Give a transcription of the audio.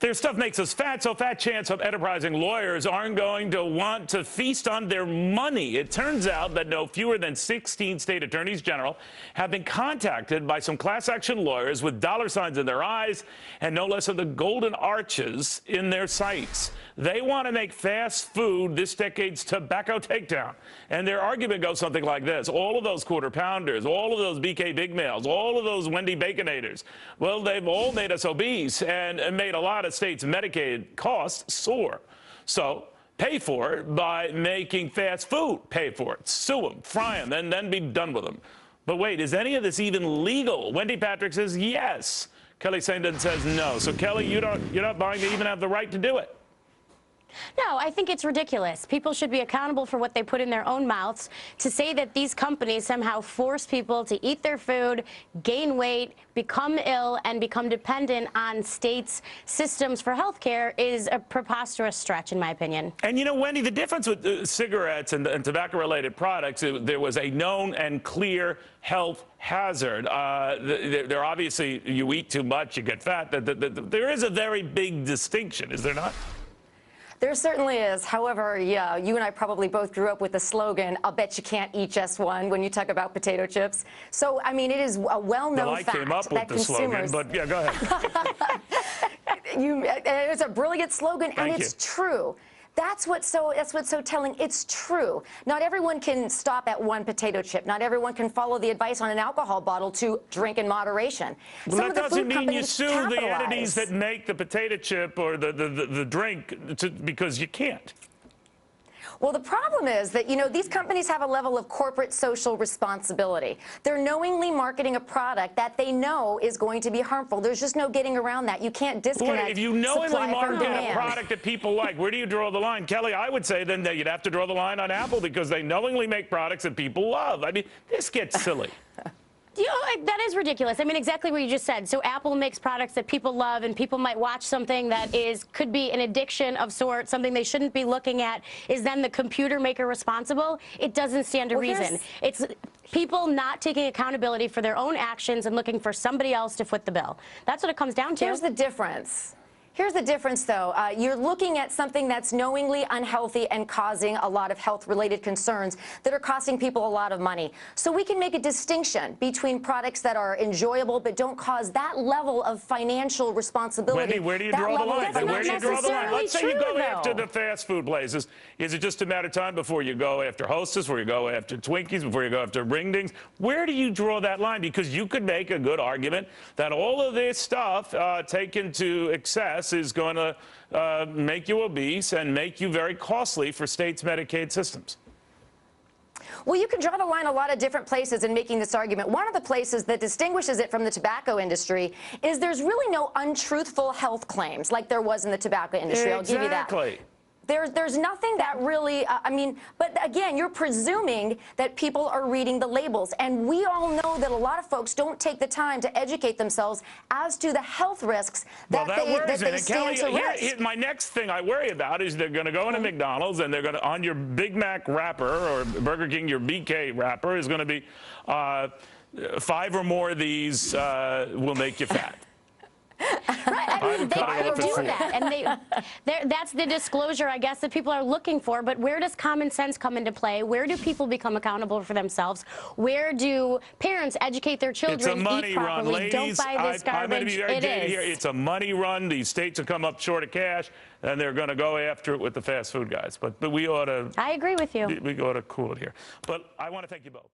Their stuff makes us fat, so fat chance of enterprising lawyers aren't going to want to feast on their money. It turns out that no fewer than 16 state attorneys general have been contacted by some class action lawyers with dollar signs in their eyes and no less of the golden arches in their sights. They want to make fast food this decade's tobacco takedown. And their argument goes something like this. All of those quarter pounders, all of those BK Big Meals, all of those Wendy Baconators, well, they've all made us obese and made a lot of states' Medicaid costs soar. So pay for it by making fast food pay for it. Sue them, fry them, and then be done with them. But wait, is any of this even legal? Wendy Patrick says yes. Kelly Sandin says no. So Kelly, you're not buying they even have the right to do it. No, I think it's ridiculous. People should be accountable for what they put in their own mouths. To say that these companies somehow force people to eat their food, gain weight, become ill, and become dependent on states' systems for health care is a preposterous stretch, in my opinion. And you know, Wendy, the difference with cigarettes and tobacco-related products, there was a known and clear health hazard. They're obviously, you eat too much, you get fat. There is a very big distinction, is there not? There certainly is. However, yeah, you and I probably both grew up with the slogan, "I'll bet you can't eat just one," when you talk about potato chips. So, I mean, it is a well-known fact came up with that the consumers... slogan, but yeah, go ahead. It's a brilliant slogan, and it's true. That's what's so telling. It's true. Not everyone can stop at one potato chip. Not everyone can follow the advice on an alcohol bottle to drink in moderation. Well, that doesn't mean you sue the entities that make the potato chip or the drink because you can't. Well, the problem is that, you know, these companies have a level of corporate social responsibility. They're knowingly marketing a product that they know is going to be harmful. There's just no getting around that. You can't disconnect. Well, if you knowingly market a product that people like, where do you draw the line? Kelly, I would say then that you'd have to draw the line on Apple because they knowingly make products that people love. I mean, this gets silly. You know, that is ridiculous. I mean, exactly what you just said. So Apple makes products that people love, and people might watch something that could be an addiction of sorts, something they shouldn't be looking at. Is then the computer maker responsible? It doesn't stand to reason. It's people not taking accountability for their own actions and looking for somebody else to foot the bill. That's what it comes down to. Here's the difference. Here's the difference, though. You're looking at something that's knowingly unhealthy and causing a lot of health-related concerns that are costing people a lot of money. So we can make a distinction between products that are enjoyable but don't cause that level of financial responsibility. Wendy, where do you draw the line? Where do you draw the line? Let's say you go after the fast food places. Is it just a matter of time before you go after Hostess, before you go after Twinkies, before you go after Ring Dings? Where do you draw that line? Because you could make a good argument that all of this stuff taken to excess is going to make you obese and make you very costly for states' Medicaid systems. Well, you can draw the line a lot of different places in making this argument. One of the places that distinguishes it from the tobacco industry is there's really no untruthful health claims like there was in the tobacco industry. I'll give you that. There's nothing that really, I mean, but again, you're presuming that people are reading the labels. And we all know that a lot of folks don't take the time to educate themselves as to the health risks that they stand to risk. My next thing I worry about is they're going to go into McDonald's and they're going to, on your Big Mac wrapper or Burger King, your BK wrapper is going to be 5 or more of these will make you fat. Right, I mean, they do that, and that's the disclosure, I guess, that people are looking for. But where does common sense come into play? Where do people become accountable for themselves? Where do parents educate their children? It's a money run, ladies. Don't buy this garbage. I'm going to be very jaded here. It's a money run. These states will come up short of cash, and they're going to go after it with the fast food guys. But we ought to. I agree with you. We ought to cool it here. But I want to thank you both.